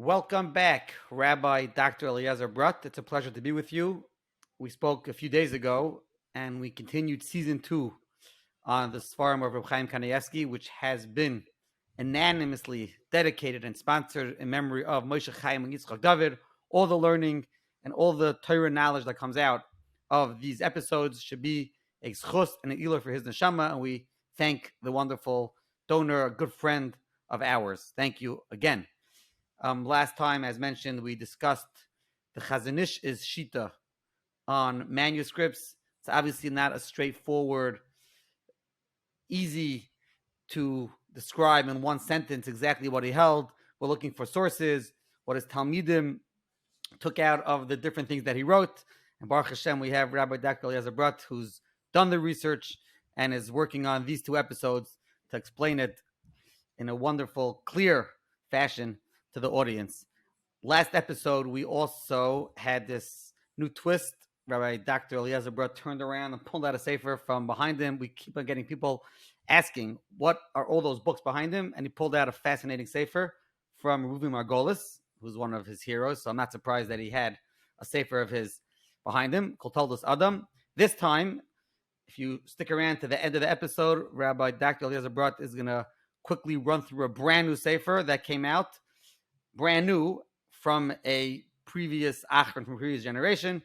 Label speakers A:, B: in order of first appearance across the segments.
A: Welcome back, Rabbi Dr. Eliezerbrodt. It's a pleasure to be with you. We spoke a few days ago, and we continued season 2 on the Sefer of Reb Chaim Kanievsky, which has been unanimously dedicated and sponsored in memory of Moshe Chaim and Yitzchak David. All the learning and all the Torah knowledge that comes out of these episodes should be a zchus and an ilah for his neshama, and we thank the wonderful donor, a good friend of ours. Thank you again. Last time, as mentioned, we discussed the Chazon Ish's shita on manuscripts. It's obviously not a straightforward, easy to describe in one sentence exactly what he held. We're looking for sources, what his Talmidim took out of the different things that he wrote. And Baruch Hashem, we have Rabbi Dr. eliezerbrodt, who's done the research and is working on these 2 episodes to explain it in a wonderful, clear fashion to the audience. Last episode, we also had this new twist. Rabbi Dr. eliezerbrodt turned around and pulled out a sefer from behind him. We keep on getting people asking, what are all those books behind him? And he pulled out a fascinating sefer from Reuven Margolis, who's one of his heroes. So I'm not surprised that he had a sefer of his behind him, called Toldos Adam. This time, if you stick around to the end of the episode, Rabbi Dr. eliezerbrodt is going to quickly run through a brand new sefer that came out, brand new, from a previous Achron, from a previous generation.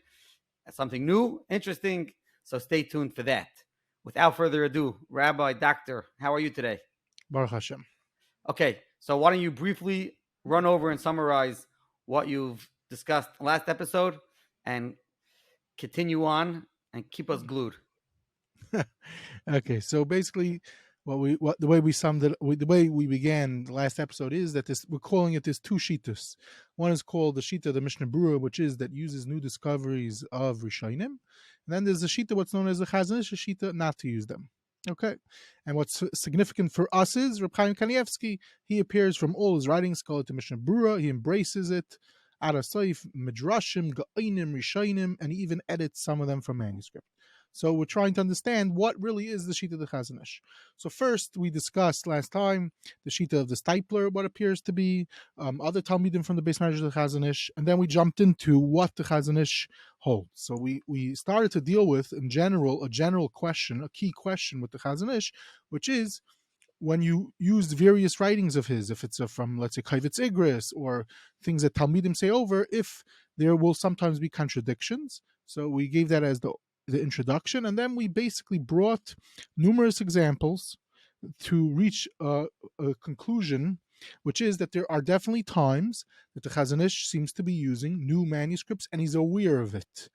A: That's something new, interesting, so stay tuned for that. Without further ado, Rabbi, Doctor, how are you today?
B: Baruch Hashem.
A: Okay, so why don't you briefly run over and summarize what you've discussed last episode and continue on and keep us glued.
B: Okay, so basically, the way we began the last episode is that we're calling it this 2 shitas. One is called the shita of the Mishnah Berurah, which is that uses new discoveries of RIshonim, and then there's the shita what's known as the Chazon Ish shita, not to use them. Okay, and what's significant for us is Reb Chaim Kanievsky. He appears from all his writings called the Mishnah Berurah. He embraces it, Arasayif, Midrashim, Gaonim, RIshonim, and he even edits some of them from manuscript. So we're trying to understand what really is the shita of the Chazon Ish. So first, we discussed last time the shita of the Stipler, what appears to be other Talmidim from the base measures of the Chazon Ish, and then we jumped into what the Chazon Ish holds. So we started to deal with, in general, a general question, a key question with the Chazon Ish, which is, when you use various writings of his, if it's from, let's say, Kavitz Igris, or things that Talmidim say over, if there will sometimes be contradictions. So we gave that as the introduction, and then we basically brought numerous examples to reach a conclusion, which is that there are definitely times that the Chazon Ish seems to be using new manuscripts, and he's aware of it.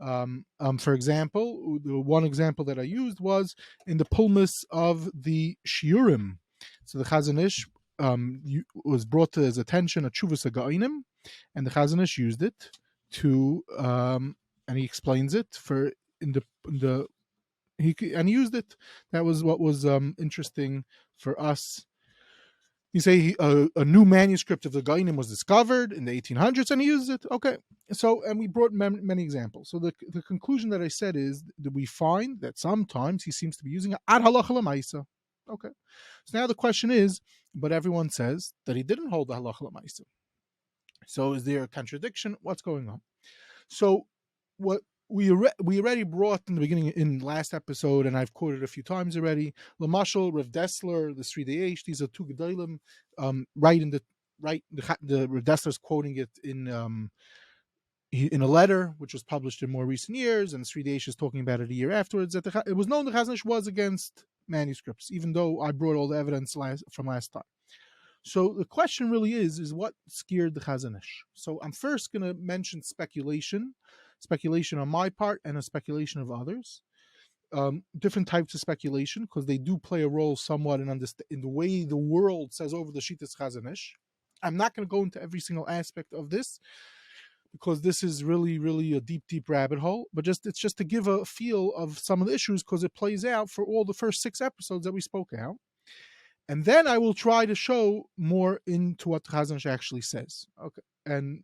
B: For example, the one example that I used was in the pulmus of the Shiurim. So the Chazon Ish was brought to his attention a Teshuvah Gaonim, and the Chazon Ish used it to, and he explains it for he used it. That was what was interesting for us. You say a new manuscript of the Geonim was discovered in the 1800s, and he used it. Okay, so, and we brought many examples. So the conclusion that I said is that we find that sometimes he seems to be using ad halacha l'maisa. Okay, so now the question is, but everyone says that he didn't hold the halacha l'maisa. So is there a contradiction? What's going on? So what we already brought in the beginning in last episode, and I've quoted a few times already, Lamashal, Rav Dessler, the Sri Deyesh, these are 2 gedolim, the Rav Dessler's quoting it in a letter which was published in more recent years, and Sri Deyesh is talking about it a year afterwards, that it was known the Chazon Ish was against manuscripts, even though I brought all the evidence from last time. So the question really is what scared the Chazon Ish? So I'm first going to mention speculation on my part and a speculation of others. Different types of speculation, because they do play a role somewhat in the way the world says over the Shitas Chazon Ish. I'm not going to go into every single aspect of this, because this is really, really a deep, deep rabbit hole. But it's just to give a feel of some of the issues, because it plays out for all the first 6 episodes that we spoke out. And then I will try to show more into what the Chazon Ish actually says. Okay, and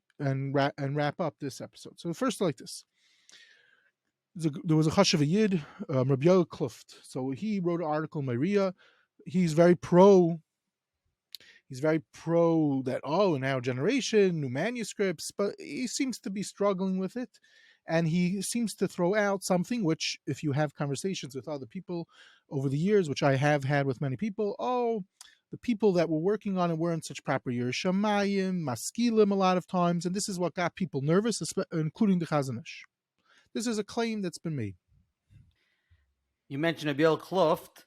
B: wrap up this episode. So first, like this. There was a Chashav Yid, Rabbi Yoel Kluft. So he wrote an article in Maria. He's very pro He's very pro that, in our generation, new manuscripts, but he seems to be struggling with it. And he seems to throw out something which, if you have conversations with other people over the years, which I have had with many people, the people that were working on it weren't such proper Yerushalayim, Maskilim a lot of times, and this is what got people nervous, including the Chazon Ish. This is a claim that's been made.
A: You mentioned Abiel Kluft.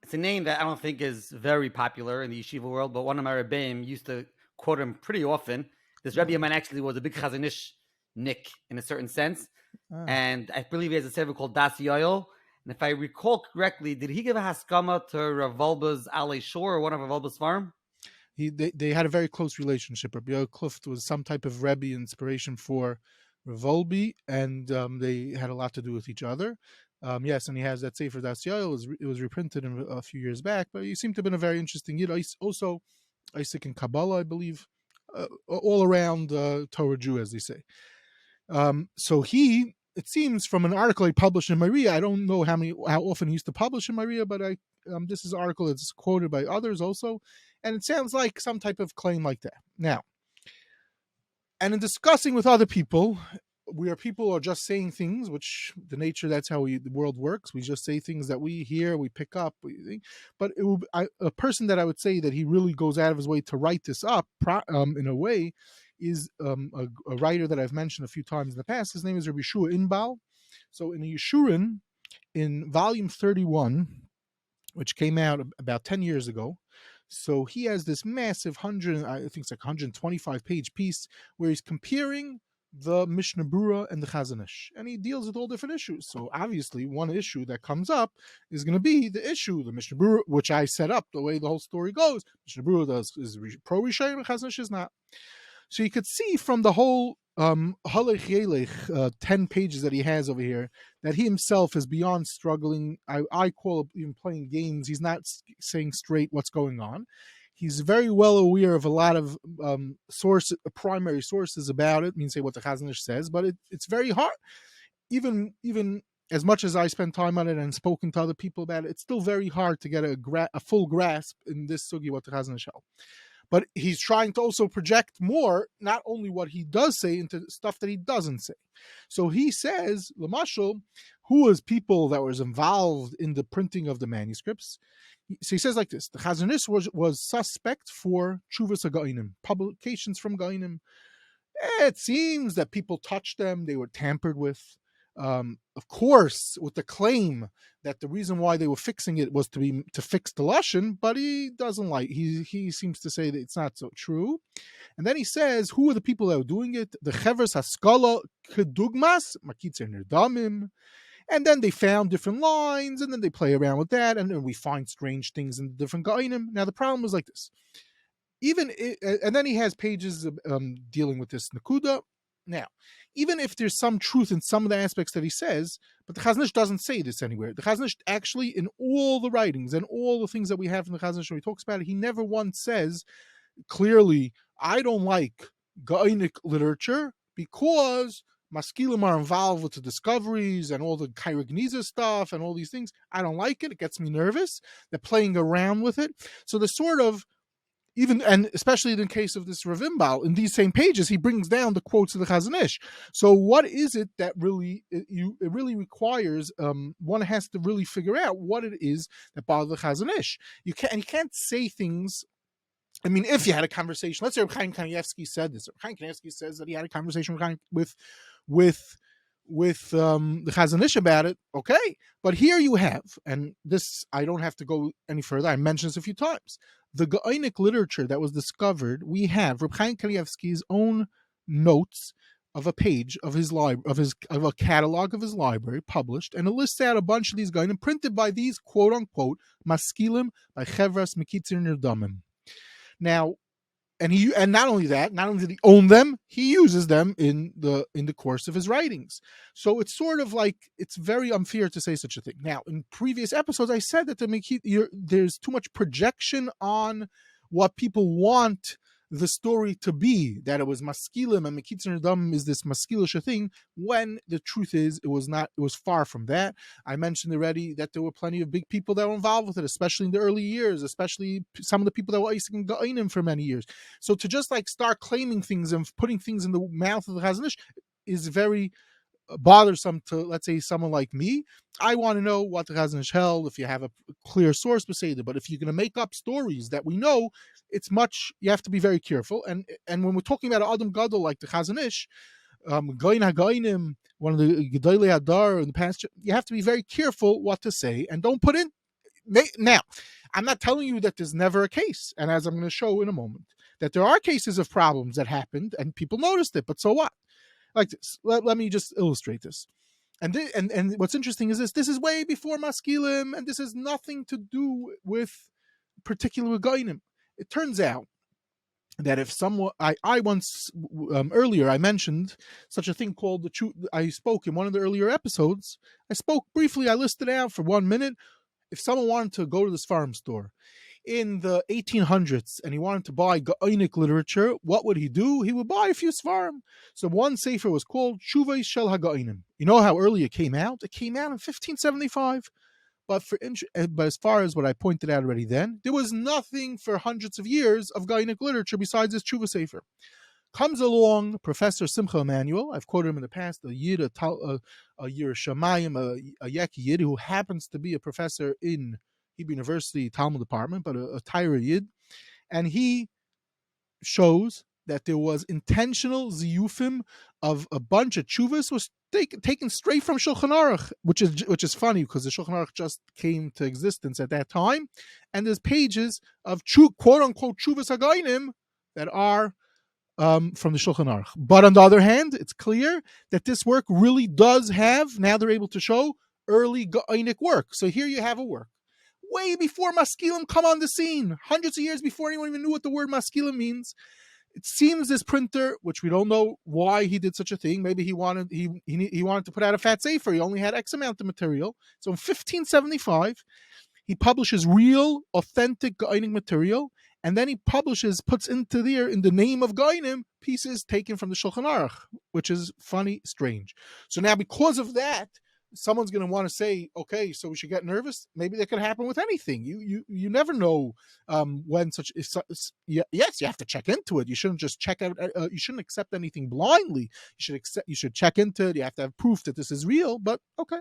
A: It's a name that I don't think is very popular in the yeshiva world, but one of my Rebbeim used to quote him pretty often. This Rebbe of mine actually was a big Chazon Ish nick in a certain sense. And I believe he has a sefer called Das Yoel. And if I recall correctly, did he give a haskama to Rav Wolbe's Alei Shor, or one of Rav Wolbe's farm?
B: They had a very close relationship. Rabbi Kluft was some type of Rebbe inspiration for Rav Wolbe, and they had a lot to do with each other. Yes, and he has that Sefer Das Yoel. It was reprinted a few years back, but he seemed to have been a very interesting Yid. Also, Isaac in Kabbalah, I believe, all around Torah Jew, as they say. So it seems from an article he published in Maria, I don't know how often he used to publish in Maria, but this is an article that's quoted by others also, and it sounds like some type of claim like that. Now, and in discussing with other people, people are just saying things, which the nature, that's how the world works. We just say things that we hear, we pick up. But a person that I would say that he really goes out of his way to write this up in a way is a writer that I've mentioned a few times in the past. His name is Rabbi Yeshua Inbal. So in the Yeshurun, in volume 31, which came out about 10 years ago, so he has this massive 125 page piece where he's comparing the Mishnah Berurah and the Chazon Ish, and he deals with all different issues. So obviously, one issue that comes up is going to be the Mishnah Berurah, which I set up the way the whole story goes. Mishnah Berurah is pro RIshonim, and Chazon Ish is not. So you could see from the whole Halech Yelech 10 pages that he has over here that he himself is beyond struggling. I call it even playing games. He's not saying straight what's going on. He's very well aware of a lot of primary sources about it. I mean, say what the Chazon Ish says, but it's very hard. Even as much as I spend time on it and spoken to other people about it, it's still very hard to get a full grasp in this sugi what the Chazon Ish held. But he's trying to also project more, not only what he does say, into stuff that he doesn't say. So he says, Lamashal, who was people that was involved in the printing of the manuscripts. So he says like this: the Chazon Ish was suspect for Teshuvas Gaonim, publications from Gaonim. It seems that people touched them; they were tampered with. Of course, with the claim that the reason why they were fixing it was to fix the lashon, but he doesn't like. He seems to say that it's not so true. And then he says, who are the people that were doing it? The Chevers Haskala Kedugmas Makitzer Nirdamim. And then they found different lines, and then they play around with that, and then we find strange things in different Geonim. Now the problem was like this. And then he has pages dealing with this Nakuda. Now, even if there's some truth in some of the aspects that he says, but the Chazon Ish doesn't say this anywhere. The Chazon Ish actually, in all the writings and all the things that we have in the Chazon Ish when he talks about it, he never once says clearly, I don't like Gaonic literature because Maskilim are involved with the discoveries and all the Kairagniza stuff and all these things. I don't like it. It gets me nervous. They're playing around with it. So the sort of, even, and especially in the case of this Rav Inbal, in these same pages, he brings down the quotes of the Chazon Ish. So what is it that it really requires, one has to really figure out what it is that bothers the Chazon Ish. You can't say things. I mean, if you had a conversation, let's say Chaim Kanievsky said this. Chaim Kanievsky says that he had a conversation with the Chazon Ish about it, okay. But here you have, and this, I don't have to go any further, I mentioned this a few times, the Gaonic literature that was discovered, we have Reb Chaim Kanievsky's own notes of a page of his of a catalog of his library published, and it lists out a bunch of these Gaonim printed by these quote unquote Maskilim by Chevras Mekitzer Nirdamim. Now, and not only that, not only did he own them, he uses them in the course of his writings. So it's sort of like, it's very unfair to say such a thing. Now, in previous episodes, I said that there's too much projection on what people want the story to be that it was maskilim and mekitzer dam is this maskilish thing, when the truth is it was not. It was far from that. I mentioned already that there were plenty of big people that were involved with it, especially in the early years, especially some of the people that were Isaac Gaonim for many years. So to just like start claiming things and putting things in the mouth of the Chazon Ish is very bothersome to, let's say, someone like me. I want to know what the Chazon Ish held, if you have a clear source beside it. But if you're going to make up stories that we know, you have to be very careful. And when we're talking about Adam Gadol like the Chazon Ish, Goin HaGoinim, one of the Gedolei Hadar in the past, you have to be very careful what to say and don't put in. Now, I'm not telling you that there's never a case, and as I'm going to show in a moment, that there are cases of problems that happened and people noticed it, but so what? Like this. Let me just illustrate this. And what's interesting is this is way before Maskilim, and this has nothing to do with particular Gaonim. It turns out that if someone, I once, earlier, I mentioned such a thing called I spoke in one of the earlier episodes, I spoke briefly, I listed out for 1 minute, if someone wanted to go to this farm store in the 1800s and he wanted to buy Gaonic literature, what would he do? He would buy a few Sfarim. So one Sefer was called Shuvay Shel HaGaonim. You know how early it came out? It came out in 1575. But as far as what I pointed out already then, there was nothing for hundreds of years of Gaonic literature besides this Tshuva Sefer. Comes along Professor Simcha Emanuel, I've quoted him in the past, a Yid, a Yerushalayim, a Yek Yid, who happens to be a professor in Hebrew University Talmud department, but a Tyra Yid, and he shows that there was intentional ziyufim of a bunch of tshuvas was taken straight from Shulchan Aruch, which is funny because the Shulchan Aruch just came to existence at that time, and there's pages of quote unquote tshuvas hagainim that are from the Shulchan Aruch. But on the other hand, it's clear that this work really does have, now they're able to show, early Gaonic work. So here you have a work way before Maskilim come on the scene, hundreds of years before anyone even knew what the word Maskilim means. It seems this printer, which we don't know why he did such a thing, maybe he wanted to put out a fat sefer, he only had X amount of material. So in 1575, he publishes real, authentic Gaonic material, and then he puts into there, in the name of Geonim, pieces taken from the Shulchan Aruch, which is funny, strange. So now because of that, someone's going to want to say, okay, so we should get nervous. Maybe that could happen with anything. You never know when yes, you have to check into it. You shouldn't just check out. You shouldn't accept anything blindly. You should check into it. You have to have proof that this is real. But okay,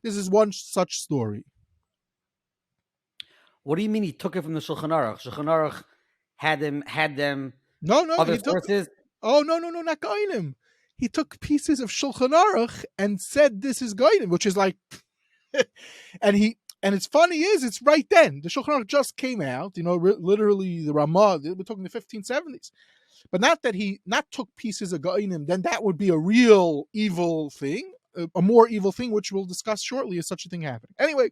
B: this is one such story.
A: What do you mean he took it from the Shulchan Aruch? Shulchan Aruch had them.
B: No,
A: other sources.
B: No, not Geonim. He took pieces of Shulchan Aruch and said this is Geonim, which is like, and it's funny it's right then. The Shulchan Aruch just came out, literally the Ramah, we're talking the 1570s. But not that he not took pieces of Geonim, then that would be a real evil thing, a more evil thing, which we'll discuss shortly if such a thing happened. Anyway,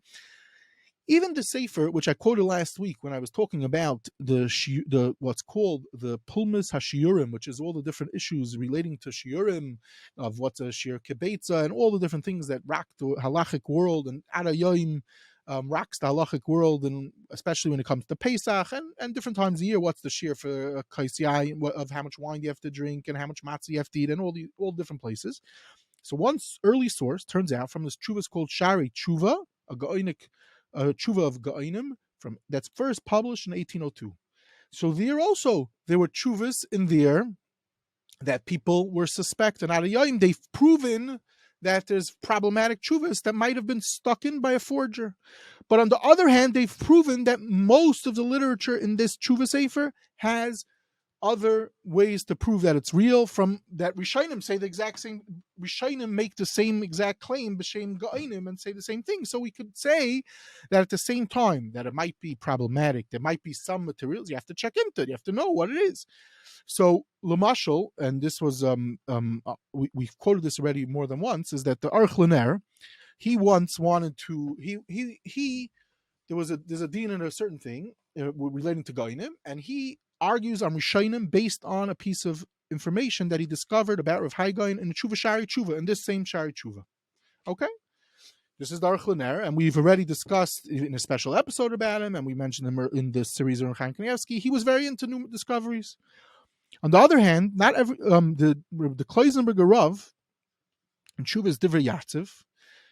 B: even the Sefer, which I quoted last week when I was talking about the what's called the Pulmus HaShiurim, which is all the different issues relating to Shiurim, of what's a Shiur Kibetza, and all the different things that rock the halachic world, and Adayoim rocks the halachic world, and especially when it comes to Pesach, and different times a year, what's the Shiur for Kaisiyai, of how much wine you have to drink, and how much matzah you have to eat, and all different places. So one early source turns out from this Teshuvah called Shaarei Teshuvah, a Gaonic Teshuvah of Geonim, that's first published in 1802. So there were Teshuvahs in there that people were suspecting. And they've proven that there's problematic Teshuvahs that might have been stuck in by a forger. But on the other hand, they've proven that most of the literature in this Teshuvah Sefer has other ways to prove that it's real, from that RIshonim say the exact same. RIshonim make the same exact claim, b'shem Geonim, and say the same thing. So we could say that at the same time that it might be problematic, there might be some materials you have to check into it. You have to know what it is. So Lamashal, and this was we've quoted this already more than once, is that the Aruch he once wanted to there's a din in a certain thing relating to Geonim, and he argues on RIshonim based on a piece of information that he discovered about Rav Haigain in the Teshuvah Shaarei Teshuvah, in this same Shaarei Teshuvah. Okay? This is the Aruch LeNer, and we've already discussed in a special episode about him, and we mentioned him in the series on Chaim. He was very into new discoveries. On the other hand, not every the Klausenberger Rav in Teshuvah's Divrei Yatziv,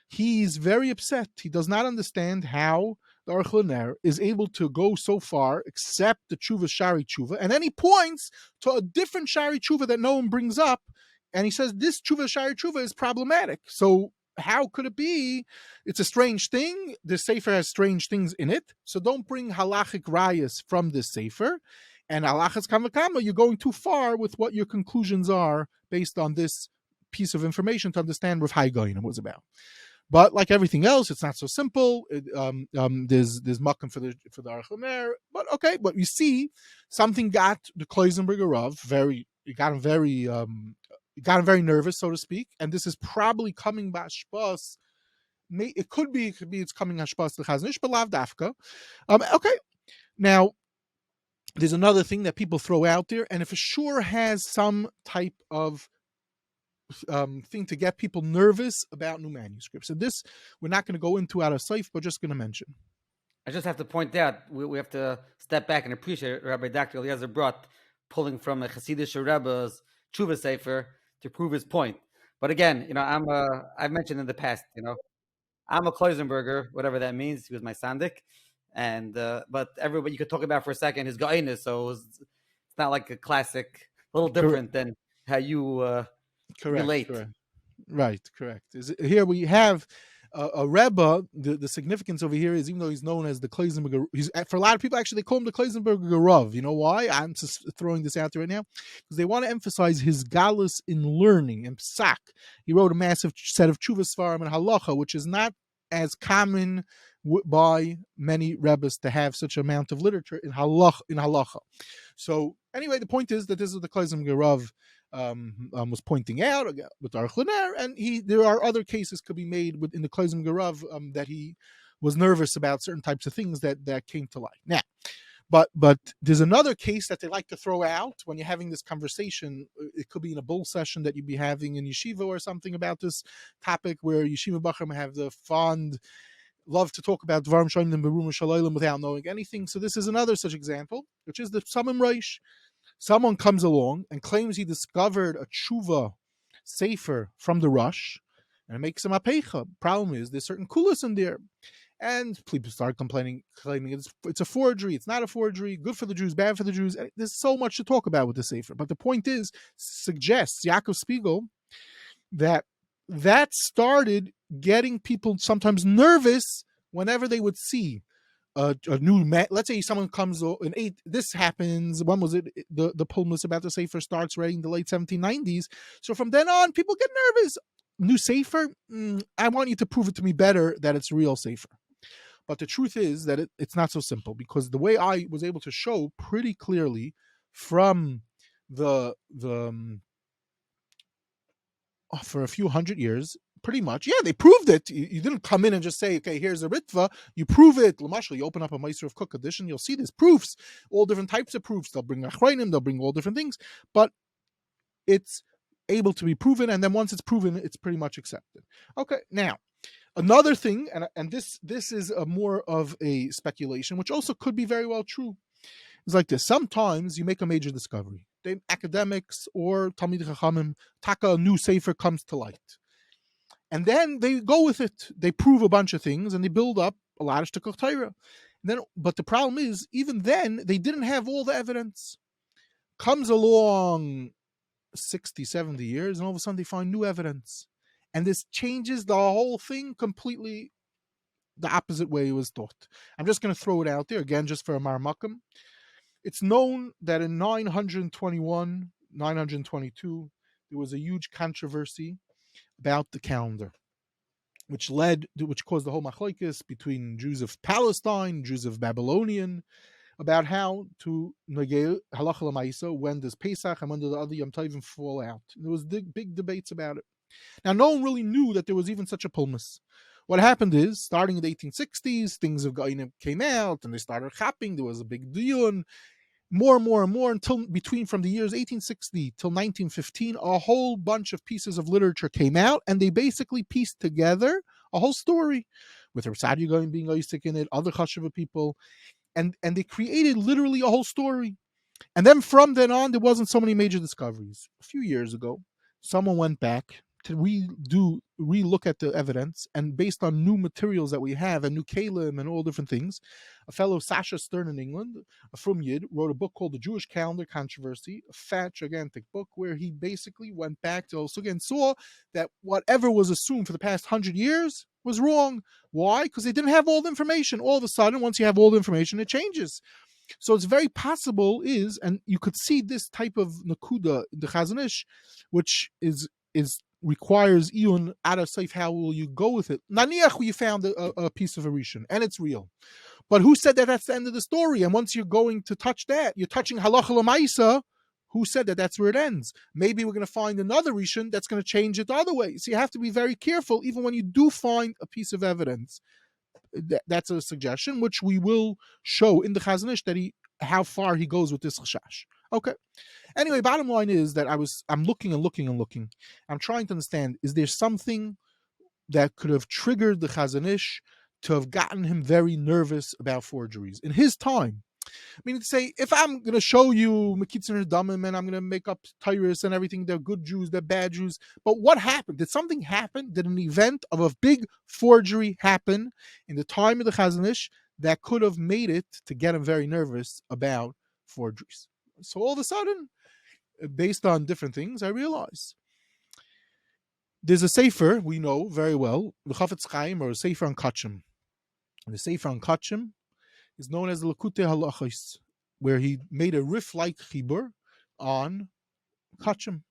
B: he's very upset. He does not understand how the Aruch is able to go so far, accept the Teshuvah Shaarei Teshuvah, and then he points to a different Shaarei Teshuvah that no one brings up, and he says this Teshuvah Shaarei Teshuvah is problematic. So how could it be? It's a strange thing. The Sefer has strange things in it, so don't bring halachic rayas from this Sefer. And halachas kamakama, you're going too far with what your conclusions are based on this piece of information to understand what Gaonic was about. But like everything else, it's not so simple. There's makom for the Aruch, but okay. But you see, something got the Klausenberger Rav got him very nervous, so to speak. And this is probably coming bashpas. It could be it's coming hashpas to Chazon, but lav dafka. Okay, now there's another thing that people throw out there, and if it sure has some type of thing to get people nervous about new manuscripts. And this we're not going to go into out of sight, but just going to mention.
A: I just have to point out, we have to step back and appreciate Rabbi Dr. Eliezerbrodt pulling from a Hasidic Rebbe's Teshuvah Sefer to prove his point. But again, I've mentioned in the past, I'm a Klausenberger, whatever that means. He was my sandik. And but everybody you could talk about for a second his Gaonic, so it's not like a classic, a little different than how you relate.
B: Correct. Right, correct. Here we have a Rebbe. The significance over here is, even though he's known as the Klausenberger, for a lot of people actually they call him the Klausenberger Rav. You know why? I'm just throwing this out there right now because they want to emphasize his galus in learning and psak. He wrote a massive set of Teshuvah Svarim and halacha, which is not as common by many Rebbes to have such amount of literature in halacha. So anyway, the point is that this is the Klausenberger Rav was pointing out with Aruch, and there are other cases could be made in the Klausenberger Rav that he was nervous about certain types of things that came to light. Now, but there's another case that they like to throw out when you're having this conversation. It could be in a bull session that you'd be having in yeshiva or something about this topic, where yeshiva bachrim have the love to talk about dvarim shonim berum shalayim without knowing anything. So this is another such example, which is the Samim Reish. Someone comes along and claims he discovered a tshuva sefer from the Rush, and it makes him a peicha. Problem is, there's certain kulas in there, and people start claiming it's a forgery. It's not a forgery. Good for the Jews, bad for the Jews. There's so much to talk about with the sefer. But the point is, suggests Yaakov Spiegel that started getting people sometimes nervous whenever they would see a new let's say someone comes in this happens. When was it? The pulmus about the Sefer starts right in the late 1790s. So from then on, people get nervous. New Sefer, I want you to prove it to me better that it's real Sefer. But the truth is that it's not so simple, because the way I was able to show pretty clearly from the for a few hundred years, pretty much, yeah, they proved it. You didn't come in and just say, okay, here's a ritva. You prove it. Lamashal, you open up a Meister of Cook edition, you'll see there's proofs, all different types of proofs. They'll bring achronim, they'll bring all different things, but it's able to be proven, and then once it's proven, it's pretty much accepted. Okay, now another thing, and this is a more of a speculation, which also could be very well true. It's like this: sometimes you make a major discovery. Academics or Talmid Chachamim, a new sefer comes to light. And then they go with it. They prove a bunch of things and they build up a lot of shtikach Torah. But the problem is, even then, they didn't have all the evidence. Comes along 60, 70 years, and all of a sudden they find new evidence. And this changes the whole thing completely the opposite way it was thought. I'm just going to throw it out there again, just for a marmakum. It's known that in 921, 922, there was a huge controversy about the calendar, which caused the whole machlokes between Jews of Palestine, Jews of Babylonian, about how to negate halacha l'maisa, when does Pesach and when do the other Yom Tovim fall out. There was big debates about it. Now, no one really knew that there was even such a pulmus. What happened is, starting in the 1860s, things of Geonim came out, and they started chapping. There was a big dion, more and more, until from the years 1860 till 1915, a whole bunch of pieces of literature came out, and they basically pieced together a whole story, with Rasadia going being Isaac in it, other Chashuva people, and they created literally a whole story. And then from then on, there wasn't so many major discoveries. A few years ago, someone went back to re-look at the evidence, and based on new materials that we have and new kalim and all different things, a fellow Sasha Stern in England, a from Yid, wrote a book called The Jewish Calendar Controversy, a fat, gigantic book where he basically went back to also again saw that whatever was assumed for the past 100 years was wrong. Why? Because they didn't have all the information. All of a sudden, once you have all the information, it changes. So it's very possible and you could see this type of nakuda in the Chazon Ish, which is requires Iyun out of safe. How will you go with it? Naniach, you found a piece of a rishon and it's real, but who said that that's the end of the story? And once you're going to touch that, you're touching halacha l'maisa. Who said that that's where it ends? Maybe we're going to find another rishon that's going to change it the other way. So you have to be very careful, even when you do find a piece of evidence. That's a suggestion, which we will show in the Chazon Ish that how far he goes with this chashash. Okay. Anyway, bottom line is that I'm looking and looking and looking. I'm trying to understand, is there something that could have triggered the Chazon Ish to have gotten him very nervous about forgeries in his time? I mean, to say, if I'm going to show you Mekitzin Damim and I'm going to make up Tyrus and everything, they're good Jews, they're bad Jews. But what happened? Did something happen? Did an event of a big forgery happen in the time of the Chazon Ish that could have made it to get him very nervous about forgeries? So all of a sudden, based on different things, I realize there's a Sefer we know very well, the Chaim, or a Sefer on Kachim. The Sefer on Kachim is known as the Lakutei Halachos, where he made a riff-like chibur on Kachim.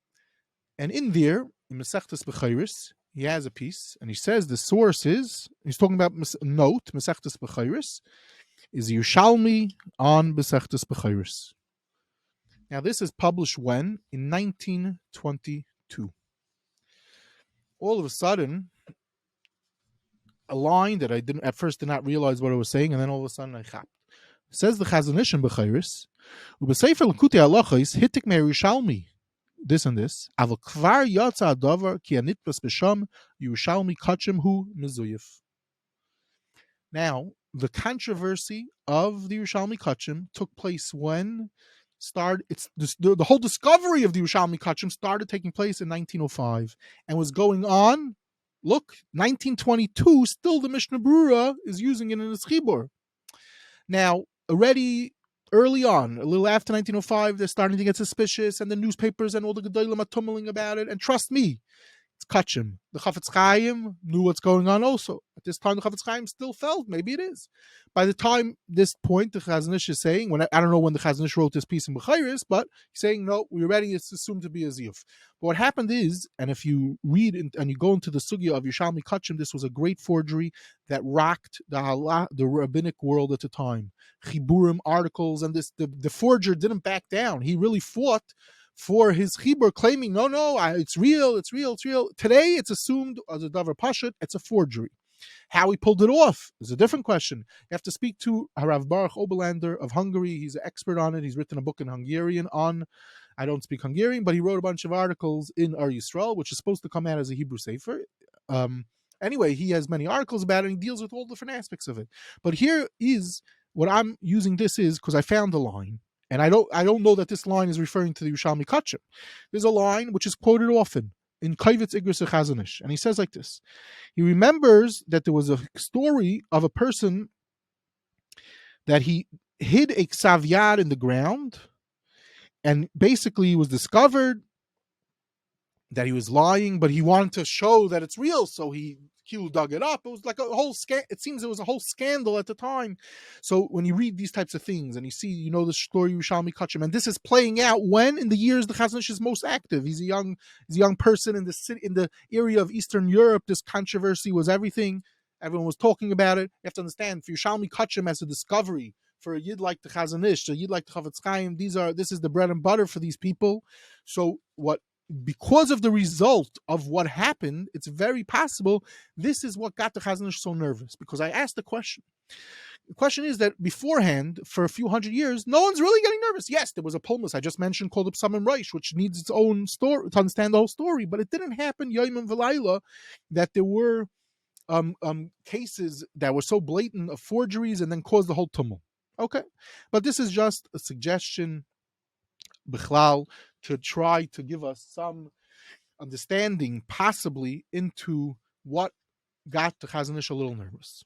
B: And in there, in Masechtas Bechayris, he has a piece, and he says the source is, he's talking about note, Masechtas Bechayris, is Yerushalmi on Masechtas Bechayris. Now, this is published when? In 1922. All of a sudden, a line that I at first did not realize what I was saying, and then all of a sudden I chapped. Says the Chazon Ish in Bechayris, U'b'sefer Lakutei Halachos hitik me'Yerushalmi, this and this, aval kvar yatsa adavar ki anitbas b'sham Yerushalmi kachim hu mezuyif. Now, the controversy of the Yerushalmi kachim took place when the whole discovery of the Yerushalmi kachim started taking place in 1905 and was going on. Look, 1922, still the Mishnah Brura is using it in its chibur. Now, already early on, a little after 1905, they're starting to get suspicious, and the newspapers and all the gedolim are tumbling about it. And trust me, it's Kachim. The Chafetz Chaim knew what's going on also. At this time, the Chafetz Chaim still felt maybe it is. By the time this point, the Chazon Ish is saying, I don't know when the Chazon Ish wrote this piece in Bechayris, but he's saying, no, we're ready, it's assumed to be a ziyuf. But what happened is, and if you read and you go into the sugya of Yerushalmi Kachim, this was a great forgery that rocked the rabbinic world at the time. Chiburim articles, and the forger didn't back down. He really fought for his chibur, claiming, no, it's real. Today, it's assumed as a davar pashut, it's a forgery. How he pulled it off is a different question. You have to speak to Harav Baruch Oberlander of Hungary. He's an expert on it. He's written a book in Hungarian on, I don't speak Hungarian, but he wrote a bunch of articles in RIsrael, which is supposed to come out as a Hebrew Sefer. Anyway, he has many articles about it, and he deals with all different aspects of it. But here is what I'm using this is because I found a line. And I don't know that this line is referring to the Yerushalmi Kachim. There's a line which is quoted often in Kavitz Igros Chazon Ish, and he says like this. He remembers that there was a story of a person that he hid a ksav yad in the ground, and basically it was discovered that he was lying, but he wanted to show that it's real, so he dug it up. It was like a whole it seems it was a whole scandal at the time. So when you read these types of things and you see, the story Yerushalmi Kachim, and this is playing out when in the years the Chazon Ish is most active. He's a young person in the city, in the area of Eastern Europe. This controversy was everything. Everyone was talking about it. You have to understand, for Yerushalmi Kachim as a discovery, for a yid like the Chazon Ish, a yid like the Chafetz Chaim, this is the bread and butter for these people. So because of the result of what happened, it's very possible this is what got the Chazon Ish so nervous. Because I asked the question. The question is that beforehand, for a few hundred years, no one's really getting nervous. Yes, there was a polmus I just mentioned called the Psamim Reish, which needs its own story to understand the whole story. But it didn't happen Yom V'Layla that there were cases that were so blatant of forgeries and then caused the whole tumult. Okay, but this is just a suggestion. bichlal, to try to give us some understanding, possibly, into what got the Chazon Ish a little nervous.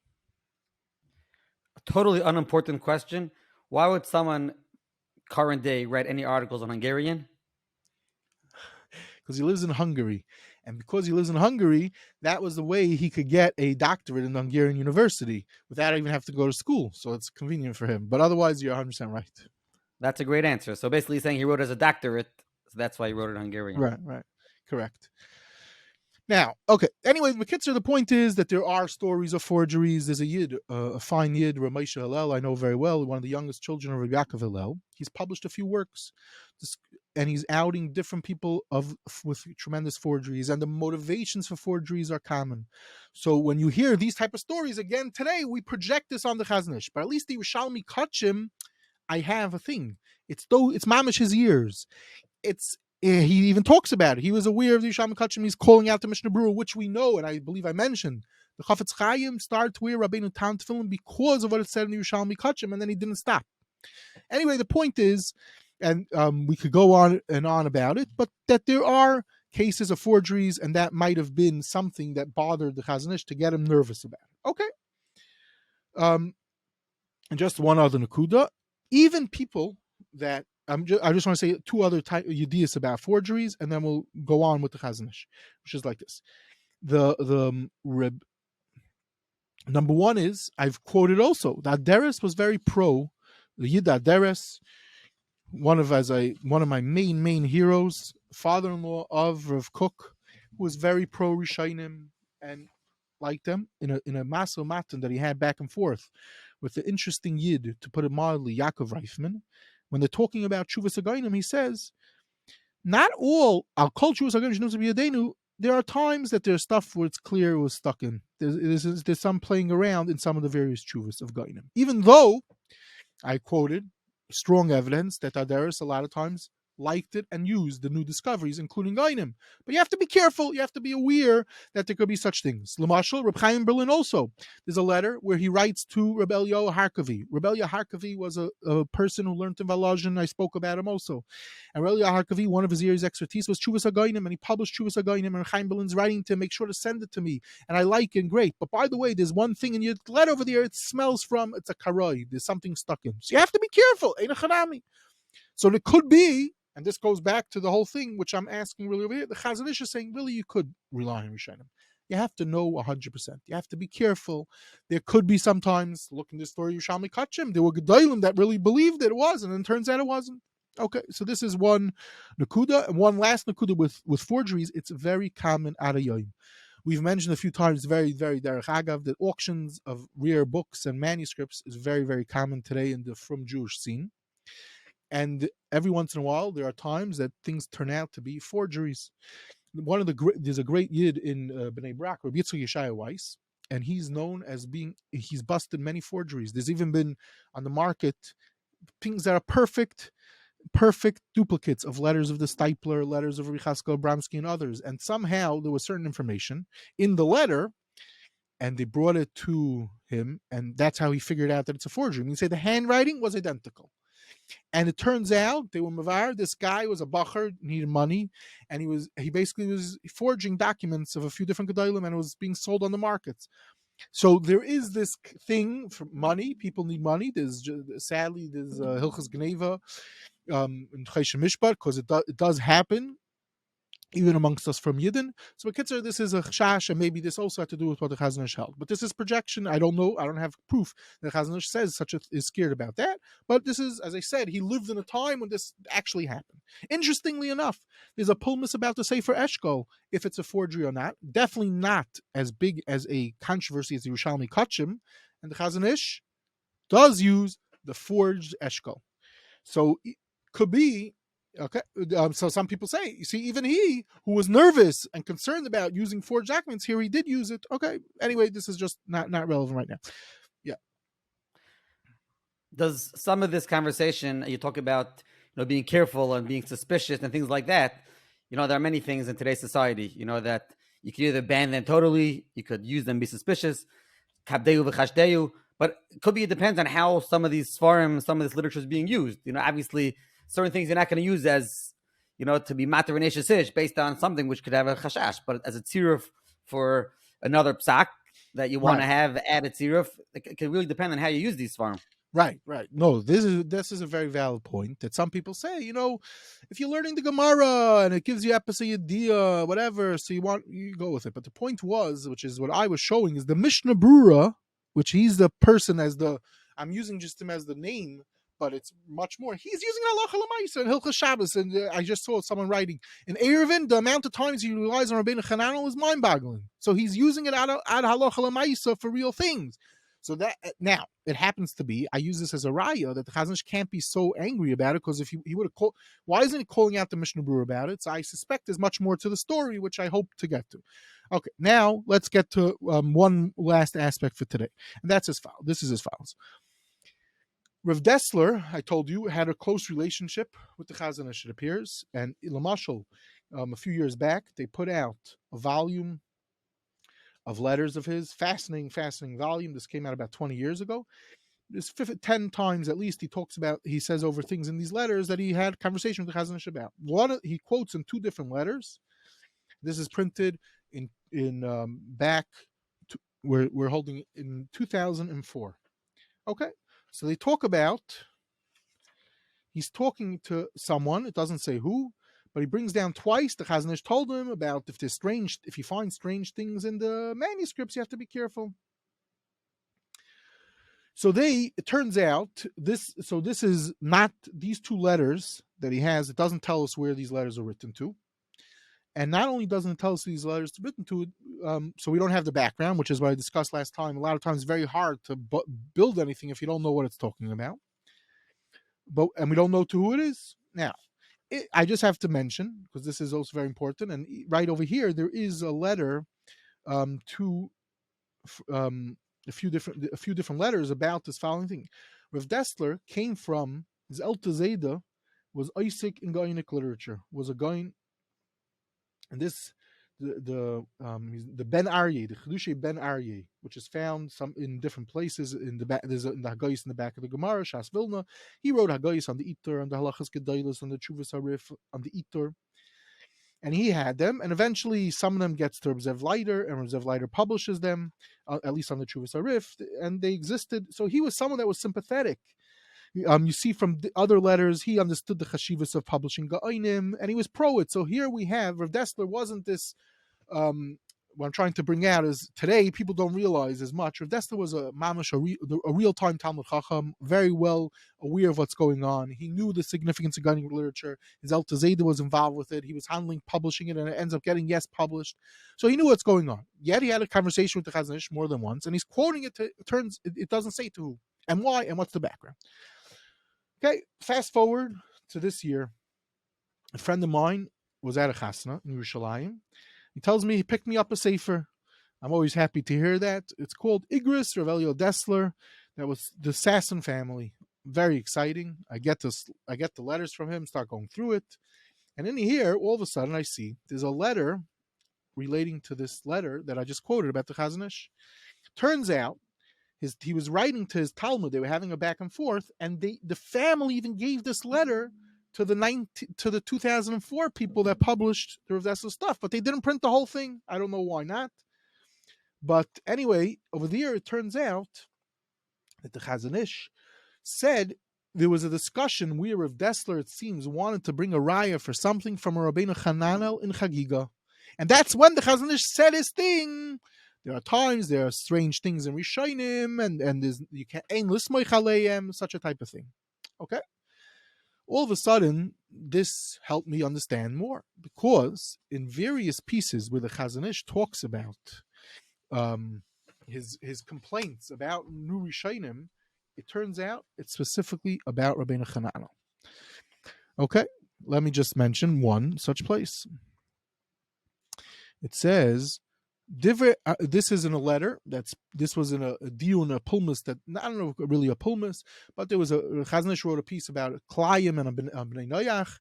A: A totally unimportant question. Why would someone current day write any articles on Hungarian?
B: Because he lives in Hungary. And because he lives in Hungary, that was the way he could get a doctorate in Hungarian university without even having to go to school. So it's convenient for him. But otherwise, you're 100% right.
A: That's a great answer. So basically saying he wrote as a doctorate, so that's why he wrote it in Hungarian.
B: Right. Correct. Now, okay. Anyway, Mekitzer, the point is that there are stories of forgeries. There's a Yid, a fine Yid, Ramesha Hillel, I know very well, one of the youngest children of Rabbi Yaakov Hillel. He's published a few works, and he's outing different people with tremendous forgeries, and the motivations for forgeries are common. So when you hear these type of stories, again, today, we project this on the Chazon Ish, but at least the Yerushalmi Kachim, I have a thing. It's mamish his ears. He even talks about it. He was aware of the Yerushalmi Kachim. He's calling out the Mishnah Berurah, which we know, and I believe I mentioned. The Chafetz Chaim started to wear Rabbenu Tan Tefillin because of what it said in the Yerushalmi Kachim, and then he didn't stop. Anyway, the point is, and we could go on and on about it, but that there are cases of forgeries, and that might have been something that bothered the Chazon Ish to get him nervous about it. Okay. And just one other nakuda. Even people that I just want to say two other ideas about forgeries, and then we'll go on with the Chazon Ish, which is like this. The Rebbe, number one is, I've quoted also, that Aderet was very pro the Yid Aderet, one of my main heroes, father-in-law of Rav Kook, who was very pro RIshonim and liked them in a maso matan that he had back and forth with the interesting Yid, to put it mildly, Yaakov Reifman. When they're talking about Teshuvah Geonim, he says, not all I'll call Teshuvah Geonim. There are times that there's stuff where it's clear it was stuck in. There's some playing around in some of the various Teshuvahs of Geonim. Even though I quoted strong evidence that Aderet a lot of times liked it and used the new discoveries, including Geonim. But you have to be careful. You have to be aware that there could be such things. L'mashal, Reb Chaim Berlin also. There's a letter where he writes to Reb Eliyahu Harkavi. Reb Eliyahu Harkavi was a person who learned in Volozhin. I spoke about him also. And Reb Eliyahu Harkavi, one of his areas of expertise was Teshuvah Geonim, and he published Teshuvah Geonim, and Chaim Berlin's writing to him, make sure to send it to me. And I like it, great. But by the way, there's one thing in your letter over there, it smells from, it's a karoi. There's something stuck in. So you have to be careful. Ein chanami. So it could be, and this goes back to the whole thing, which I'm asking really over here. The Chazon Ish is saying, really, you could rely on RIshonim. You have to know 100%. You have to be careful. There could be sometimes, look in this story, Yerushalmi Kachim, there were Gedolim that really believed it was, and then it turns out it wasn't. Okay, so this is one nakuda. And one last nakuda with forgeries, it's very common Arayim. We've mentioned a few times, very, very derech agav, that auctions of rare books and manuscripts is very, very common today in the Frum Jewish scene. And every once in a while, there are times that things turn out to be forgeries. There's a great Yid in Bnei Brak, Rabbi Yitzchak Yeshaya Weiss, and he's known as he's busted many forgeries. There's even been on the market things that are perfect duplicates of letters of the Stipler, letters of Rabbi Chaskell Abramsky, and others. And somehow there was certain information in the letter, and they brought it to him, and that's how he figured out that it's a forgery. I mean, say the handwriting was identical. And it turns out they were mavar. This guy was a bacher, needed money, and he basically was forging documents of a few different gedolim, and it was being sold on the markets. So there is this thing for money. People need money. Sadly there's Hilchas Gneva in Choshen Mishpat, because it does happen even amongst us from Yidden. So Kitzur, this is a chash, and maybe this also had to do with what the Chazon Ish held. But this is projection. I don't know. I don't have proof that Chazon Ish says is scared about that. But this is, as I said, he lived in a time when this actually happened. Interestingly enough, there's a pulmus about the Sefer Eshkol, if it's a forgery or not. Definitely not as big as a controversy as the Yerushalmi Kachim. And the Chazon Ish does use the forged Eshkol. So it could be. Okay, so some people say, you see, even he, who was nervous and concerned about using forged documents, here he did use it. Okay, anyway, this is just not relevant right now. Yeah.
A: Does some of this conversation, you talk about, being careful and being suspicious and things like that, there are many things in today's society, that you can either ban them totally, you could use them, be suspicious, kabdeyu v'chashdeyu, but it could be, it depends on how some of these svarim, some of this literature is being used. Obviously, certain things you're not going to use as, to be matter v'neshes ish based on something which could have a chashash, but as a tziruf for another psak that you want to have added tziruf, it can really depend on how you use these farm.
B: Right. No, this is a very valid point that some people say, if you're learning the Gemara and it gives you episode whatever, so you go with it. But the point was, which is what I was showing, is the Mishnah Brura, which he's the person I'm using just him as the name, but it's much more. He's using Halacha L'Maisa and Hilchas Shabbos, and I just saw someone writing in Eruvin, the amount of times he relies on Rabbeinu Chananel is mind-boggling. So he's using it ad Halacha L'Maisa for real things. So that now it happens to be, I use this as a raya that the Chazon Ish can't be so angry about it, because if he would have called, why isn't he calling out the Mishnah Brura about it? So I suspect there's much more to the story, which I hope to get to. Okay, now let's get to one last aspect for today, and that's as follows. This is as follows. Rav Dessler, I told you, had a close relationship with the Chazon Ish, it appears, and Lamashal, a few years back, they put out a volume of letters of his, fascinating volume. This came out about 20 years ago. There's 10 times at least he says over things in these letters that he had conversation with the Chazon Ish about. He quotes in 2 different letters. This is printed in back to, we're holding it in 2004. Okay, so they talk about, he's talking to someone, it doesn't say who, but he brings down twice. The Chazon Ish told him about if you find strange things in the manuscripts, you have to be careful. So it turns out this is not these 2 letters that he has. It doesn't tell us where these letters are written to, and not only doesn't it tell us these letters are written to, so we don't have the background, which is what I discussed last time. A lot of times, it's very hard to build anything if you don't know what it's talking about. And we don't know to who it is now. I just have to mention, because this is also very important, and right over here there is a letter to a few different letters about this following thing. Rav Dessler came from his Elta Zayda, was Isaac in Gaonic literature, was a Gaon, and this the Ben Aryeh, the Chedushay Ben Aryeh, which is found in different places in the back. There's the Hagayis in the back of the Gemara, Shas Vilna. He wrote Hagayis on the Itur, on the Halachas Gedailos, on the Teshuvah Sarif, on the Itur, and he had them. And eventually, some of them gets to Reb Leiter, and Reb Leiter publishes them, at least on the Teshuvah Sarif, and they existed. So he was someone that was sympathetic. You see from the other letters, he understood the chashivas of publishing Gaonim, and he was pro it. So here we have, Rav Dessler wasn't this, what I'm trying to bring out is, today people don't realize as much. Rav Dessler was a mamash, a real-time Talmud Chacham, very well aware of what's going on. He knew the significance of Gaonic literature. His Elta Zayda was involved with it. He was handling publishing it, and it ends up getting published. So he knew what's going on. Yet he had a conversation with the Chazon Ish more than once, and he's quoting it. It doesn't say to who and why and what's the background. Okay, fast forward to this year. A friend of mine was at a chasna in Yerushalayim. He tells me he picked me up a Sefer. I'm always happy to hear that. It's called Igris Rav Elio Dessler. That was the Sasson family. Very exciting. I get the letters from him, start going through it. And in here, all of a sudden, I see there's a letter relating to this letter that I just quoted about the Chazon Ish. Turns out, he was writing to his Talmud. They were having a back and forth, and the family even gave this letter to the 2004 people that published the Rav Dessler stuff, but they didn't print the whole thing. I don't know why not. But anyway, over there it turns out that the Chazon Ish said there was a discussion where Rav Dessler, it seems, wanted to bring a raya for something from a Rabbenu Chananel in Chagiga, and that's when the Chazon Ish said his thing. There are times there are strange things in RIshonim, and you can't ein lismoich aleim, such a type of thing. Okay, all of a sudden this helped me understand more, because in various pieces where the Chazon Ish talks about his complaints about new RIshonim, it turns out it's specifically about Rabbeinu Chananel. Okay, let me just mention one such place. It says, this is in a letter. This was in a diun, a pulmus that, I don't know really a pulmus, but there was Chazon Ish wrote a piece about Klayim and Bnei Noyach,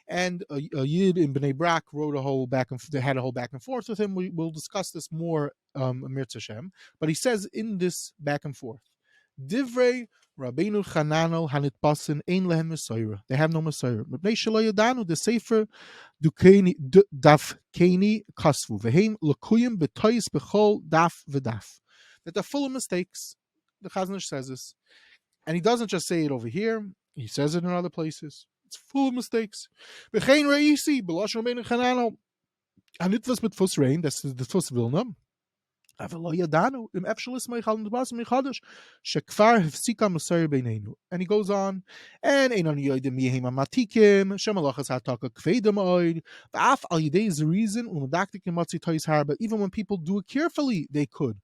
B: and a Yid in Bnei Brak wrote had a whole back and forth with him. We'll discuss this more, Mir Tzashem. But he says in this back and forth Divrei Rabbenu Chananel Hanitbasin Ein Lehem Mesorah. They have no Mesorah. Mipnei Shelo Yadanu the Sefer Daf Keni Kasvu Veheim Lekuyim B'Toyis B'Chol Daf V'Daf. That they're full of mistakes. The Chazon Ish says this, and he doesn't just say it over here. He says it in other places. It's full of mistakes. V'chein Reisi B'Losh Rabbenu Chananel Hanitvas B'Tfus Rein. That's the Tfus Vilna. And he goes on, and even when people do it carefully, they could.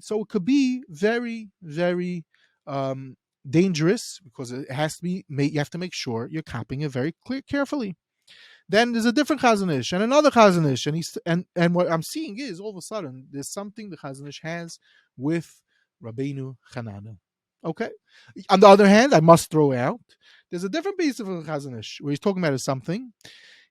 B: So it could be very, very dangerous, because it has to be. You have to make sure you're copying it very carefully. Then there's a different Chazon Ish and another Chazon Ish, and what I'm seeing is all of a sudden there's something the Chazon Ish has with Rabbenu Chananel. Okay. On the other hand, I must throw out there's a different piece of Chazon Ish where he's talking about something.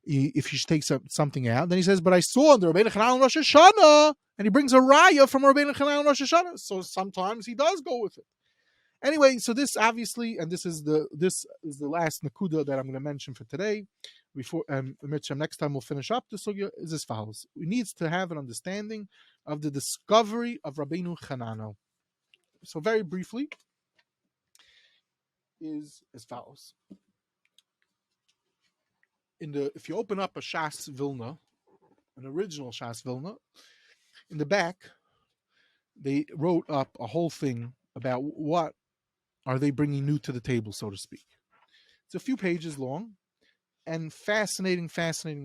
B: If you should take something out, then he says, "But I saw in the Rabbenu Chananel Rosh Hashanah," and he brings a raya from Rabbenu Chananel Rosh Hashanah. So sometimes he does go with it. Anyway, so this obviously, and this is the last nakuda that I'm going to mention for today. Before next time we'll finish up the sugya, is as follows: we need to have an understanding of the discovery of Rabbenu Chananel. So very briefly, is as follows: if you open up a Shas Vilna, an original Shas Vilna, in the back they wrote up a whole thing about what are they bringing new to the table, so to speak. It's a few pages long, and fascinating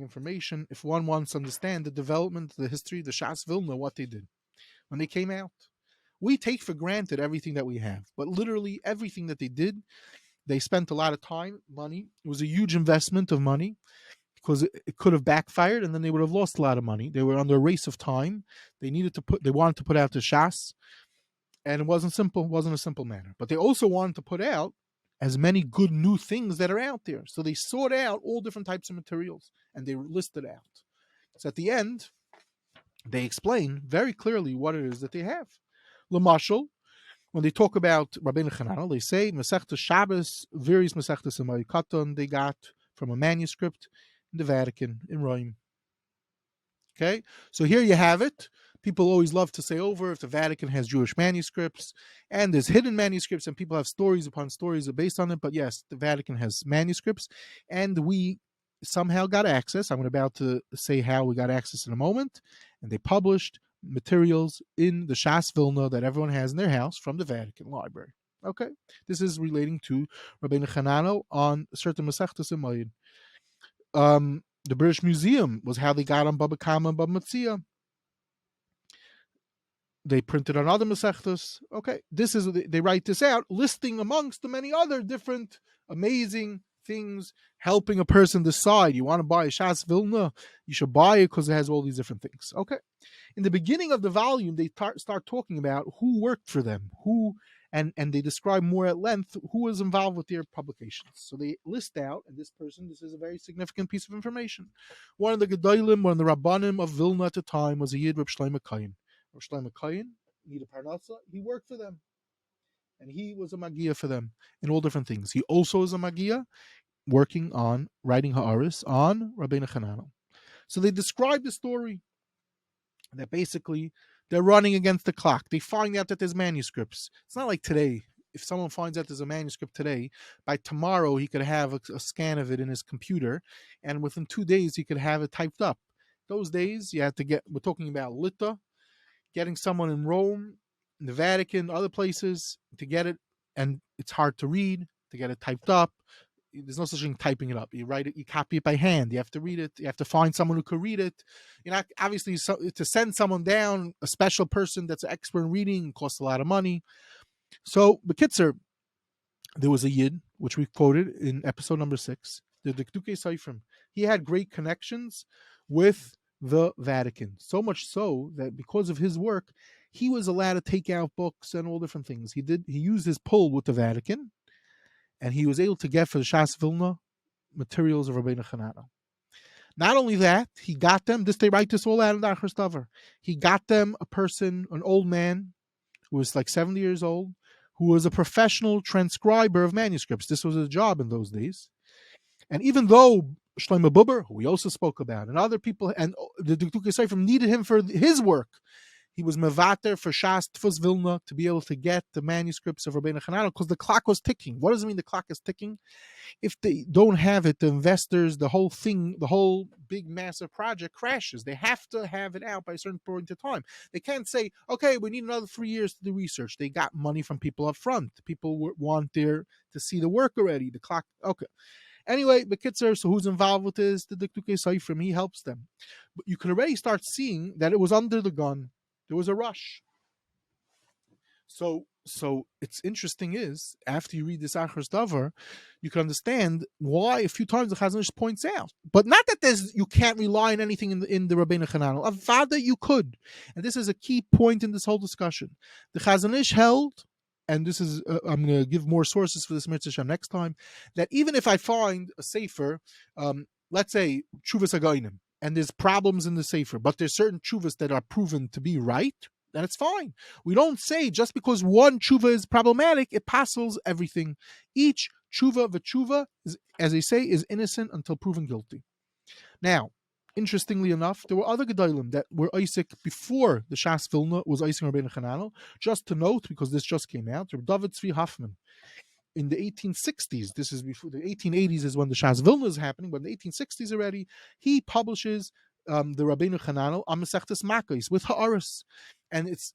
B: information if one wants to understand the development, the history, the Shas Vilna, what they did when they came out. We take for granted everything that we have, but literally everything that they did, they spent a lot of time, money. It was a huge investment of money, because it could have backfired, and then they would have lost a lot of money. They were under a race of time. They wanted to put out the Shas, and it wasn't a simple matter. But they also wanted to put out as many good new things that are out there. So they sought out all different types of materials, and they listed out. So at the end, they explain very clearly what it is that they have. L'mashal, when they talk about Rabbenu Chananel, they say Masechta Shabbos, various Masechtas Amay Katan they got from a manuscript in the Vatican in Rome. Okay, so here you have it. People always love to say over if the Vatican has Jewish manuscripts, and there's hidden manuscripts, and people have stories upon stories based on it. But yes, the Vatican has manuscripts, and we somehow got access. I'm about to say how we got access in a moment. And they published materials in the Shas Vilna that everyone has in their house from the Vatican Library. Okay, this is relating to Rabbenu Chananel on certain Masechtas Umayid. The British Museum was how they got on Baba Kama and Baba Metzia. They printed on other Masechtas. Okay, they write this out, listing amongst the many other different amazing things, helping a person decide. You want to buy a Shas Vilna, you should buy it because it has all these different things. Okay, in the beginning of the volume, they start talking about who worked for them, and they describe more at length who was involved with their publications. So they list out, and this is a very significant piece of information. One of the Gedolim, one of the Rabbanim of Vilna at the time was a Yid, Reb Shlomo Kayin. Reb Shlomo Kayin needed parnasa. He worked for them, and he was a magia for them in all different things. He also was a magia, working on writing ha'aris on Rabbenu Chananel. So they describe the story that basically they're running against the clock. They find out that there's manuscripts. It's not like today. If someone finds out there's a manuscript today, by tomorrow he could have a scan of it in his computer, and within 2 days he could have it typed up. Those days you had to we're talking about Lita, getting someone in Rome, in the Vatican, other places to get it, and it's hard to read, to get it typed up. There's no such thing typing it up. You write it, you copy it by hand. You have to read it. You have to find someone who could read it. You're not obviously to send someone down, a special person that's an expert in reading, costs a lot of money. So, Bekitzer, there was a Yid, which we quoted in episode number 6, the Dikduke Seifrim. He had great connections with the Vatican, so much so that because of his work, he was allowed to take out books and all different things. He used his pull with the Vatican, and he was able to get for the Shas Vilna materials of Rabbenu Chananel. Not only that, he got them, they write this all out in the Achros Davar. He got them a person, an old man, who was like 70 years old, who was a professional transcriber of manuscripts. This was a job in those days. And even though Shlomo Buber, who we also spoke about, and other people, and the Duktukei Sefer needed him for his work, he was mevater for Shas Tfus Vilna to be able to get the manuscripts of Rabbeinu Chananel because the clock was ticking. What does it mean the clock is ticking? If they don't have it, the investors, the whole thing, the whole big massive project crashes. They have to have it out by a certain point of time. They can't say, okay, we need another 3 years to do research. They got money from people up front. People want there to see the work already. The clock, okay. Anyway, the Kitzer, so who's involved with this? The Duktukei Sefer, he helps them. But you can already start seeing that it was under the gun. There was a rush. So it's interesting is, after you read this Achros Davar, you can understand why a few times the Chazon Ish points out. But not that you can't rely on anything in the Rabbeinu Chananel. Avada, you could. And this is a key point in this whole discussion. The Chazon Ish held, and this is, I'm going to give more sources for this Mitzvah next time, that even if I find a Sefer, let's say, Teshuvas Gaonim, and there's problems in the Sefer, but there's certain Teshuvas that are proven to be right, then it's fine. We don't say just because one tshuva is problematic, it passes everything. Each tshuva, as they say, is innocent until proven guilty. Now, interestingly enough, there were other gedolim that were Isaac before the Shas Vilna was Isaac Rabbeinu Chananel. Just to note, because this just came out, David Tzvi Hoffman. In the 1860s, this is before the 1880s is when the Shas Vilna is happening, but in the 1860s already, he publishes the Rabbeinu Chananel on Masechtas Makos with Ha'aris, and it's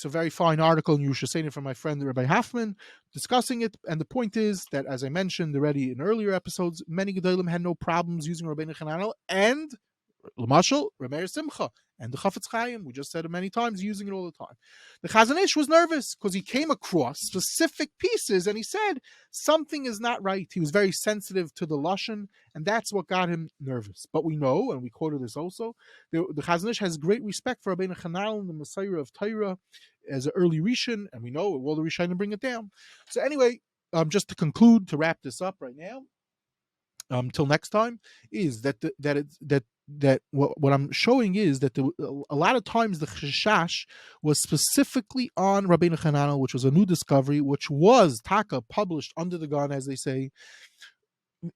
B: a very fine article in Yerushalayim from my friend Rabbi Hoffman discussing it. And the point is that, as I mentioned already in earlier episodes, many gedolim had no problems using Rabbeinu Chananel and L'mashal, Remeir Simcha, and the Chafetz Chaim, we just said it many times, using it all the time. The Chazon Ish was nervous because he came across specific pieces and he said something is not right. He was very sensitive to the Lashon, and that's what got him nervous. But we know, and we quoted this also, the Chazon Ish has great respect for Rabbeinu Chananel and the Messiah of Torah as an early Rishon, and we know all the Rishonim bring it down. So anyway, just to conclude, to wrap this up right now, till next time, is that what I'm showing is that a lot of times the Chashash was specifically on Rabbeinu Chananel, which was a new discovery, which was Taka published under the gun, as they say,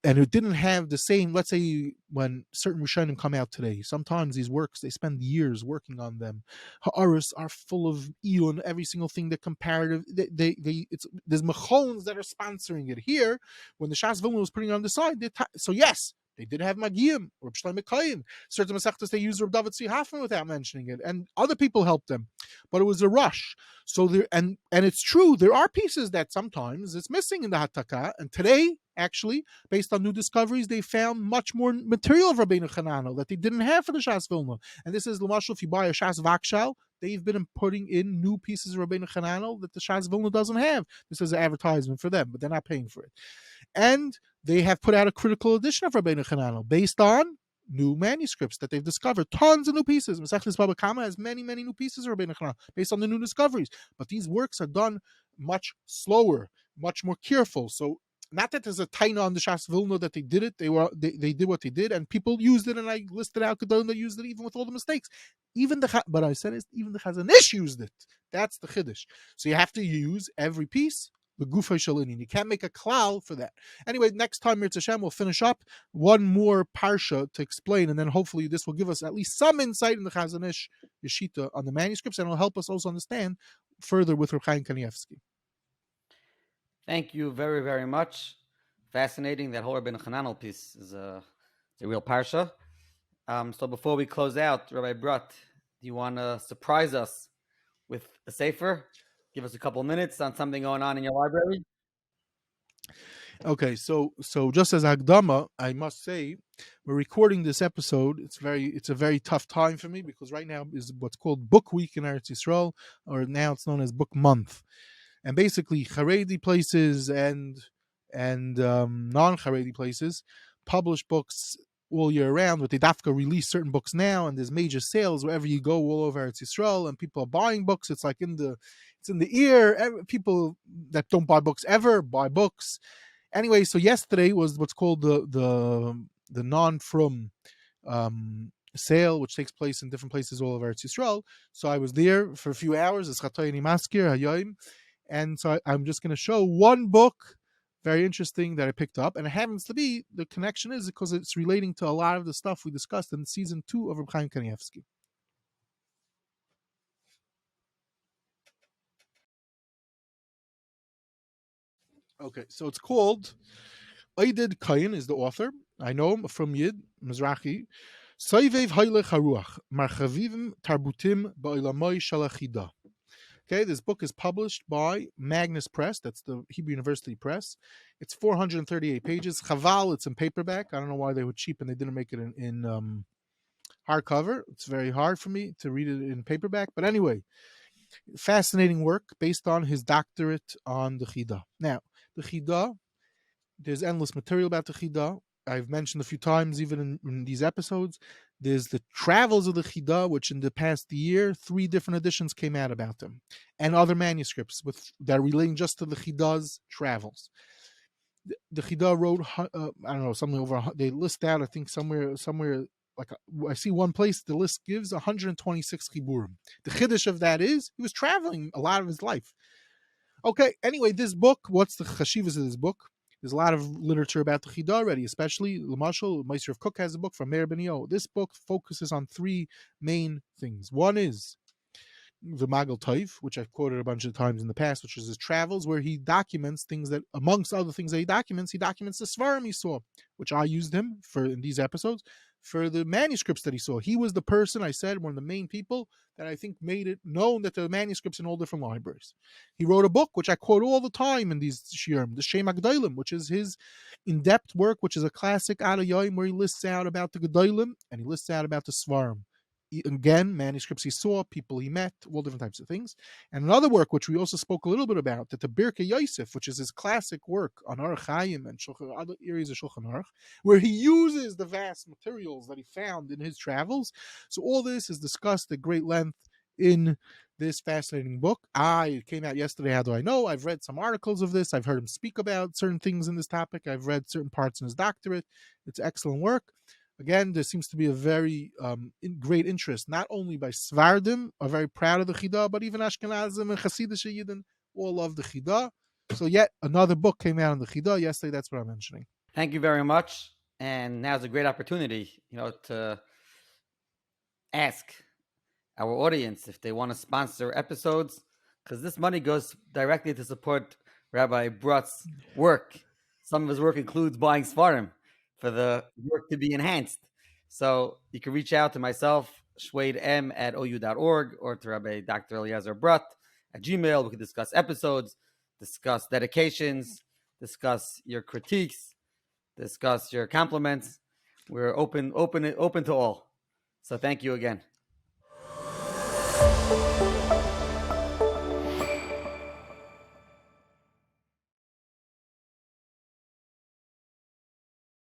B: and it didn't have the same. Let's say when certain Rishonim come out today, sometimes these works they spend years working on them. Ha'aris are full of Eon, every single thing. They're comparative. There's machons that are sponsoring it. Here, when the Shas Vilna was putting it on the side, so yes, they did have Magiyim or Shlomo Kayin. Certain Masechtas they used Reb David Tzvi Hoffman without mentioning it, and other people helped them, but it was a rush. So there, and it's true, there are pieces that sometimes it's missing in the Hataka, and today, actually, based on new discoveries, they found much more material of Rabbeinu Chananel that they didn't have for the Shas Vilna. And this is L'mashal, if you buy a Shas Vakshal, they've been putting in new pieces of Rabbeinu Chananel that the Shas Vilna doesn't have. This is an advertisement for them, but they're not paying for it. And they have put out a critical edition of Rabbeinu Chananel based on new manuscripts that they've discovered. Tons of new pieces. Masechtas Baba Kama has many, many new pieces of Rabbeinu Chananel based on the new discoveries. But these works are done much slower, much more careful. So not that there's a taina on the Shas Vilna that they did it. They did what they did, and people used it, and I listed out Gedolim that used it even with all the mistakes. But I said even the Chazon Ish used it. That's the Chiddush. So you have to use every piece. The Gufay Shalinin. You can't make a klal for that. Anyway, next time, Mirz Hashem, we'll finish up one more parsha to explain, and then hopefully this will give us at least some insight in the Chazon Ish Yeshita on the manuscripts, and it'll help us also understand further with Reb Chaim Kanievsky.
A: Thank you very, very much. Fascinating. That whole Rabbeinu Chananel piece is a real parsha. So before we close out, Rabbi Brodt, do you want to surprise us with a Sefer? Give us a couple of minutes on something going on in your library.
B: Okay, so just as Hagdama, I must say, we're recording this episode. It's a very tough time for me because right now is what's called Book Week in Eretz Yisrael, or now it's known as Book Month. And basically, Haredi places and non-Haredi places publish books all year round, but they dafka release certain books now, and there's major sales wherever you go all over Eretz Yisrael, and people are buying books. It's like in the ear. People that don't buy books ever buy books. Anyway, so yesterday was what's called the the non-from sale, which takes place in different places all over Eretz Yisrael. So I was there for a few hours. It's Chatayni Maskir Hayoim, and so I'm just going to show one book, very interesting, that I picked up, and it happens to be the connection is because it's relating to a lot of the stuff we discussed in season 2 of Reb Chaim Kanievsky. Okay, so it's called Oided Kain is the author. I know him from Yid Mizrahi. Soivev Hailech Haruach Marchavivim Tarbutim Ba'olamai Shalachida. Okay, this book is published by Magnus Press. That's the Hebrew University Press. It's 438 pages. Chaval, it's in paperback. I don't know why they were cheap and they didn't make it in hardcover. It's very hard for me to read it in paperback. But anyway, fascinating work based on his doctorate on the Chida. Now, the Chida, there's endless material about the Chida. I've mentioned a few times, even in these episodes. There's the Travels of the Chida, which in the past year, 3 different editions came out about them, and other manuscripts that are relating just to the Chida's travels. The Chida wrote, I don't know, something over. They list out, I think somewhere like I see one place the list gives 126 chiburim. The chiddush of that is he was traveling a lot of his life. Okay, anyway, this book, what's the chashivas of this book? There's a lot of literature about the Chida already, especially Lamashal, Meister of Cook has a book from Meir Ben Yo. This book focuses on 3 main things. One is the Magal Toiv, which I've quoted a bunch of times in the past, which is his travels, where he documents things that, amongst other things that he documents the Svarim he saw, which I used him for in these episodes, for the manuscripts that he saw. He was the person, I said, one of the main people that I think made it known that there are manuscripts in all different libraries. He wrote a book, which I quote all the time in these shiurim, the Shem HaGedolim, which is his in-depth work, which is a classic Ad Yoim, where he lists out about the Gedolim, and he lists out about the Svarim. Again, manuscripts he saw, people he met, all different types of things. And another work, which we also spoke a little bit about, that the Birkei Yosef, which is his classic work on Aruch Chaim and other areas of Shulchan Aruch, where he uses the vast materials that he found in his travels. So all this is discussed at great length in this fascinating book. It came out yesterday, how do I know? I've read some articles of this. I've heard him speak about certain things in this topic. I've read certain parts in his doctorate. It's excellent work. Again, there seems to be a very great interest, not only by Svardim, are very proud of the Chida, but even Ashkenazim and Hasidic Yidden all love the Chida. So yet another book came out on the Chida yesterday. That's what I'm mentioning.
A: Thank you very much. And now's a great opportunity, to ask our audience if they want to sponsor episodes, because this money goes directly to support Rabbi Brott's work. Some of his work includes buying Svarim for the work to be enhanced. So you can reach out to myself, shwaidem@ou.org, or to Rabbi Dr. eliezerbrodt at Gmail. We can discuss episodes, discuss dedications, discuss your critiques, discuss your compliments. We're open to all. So thank you again.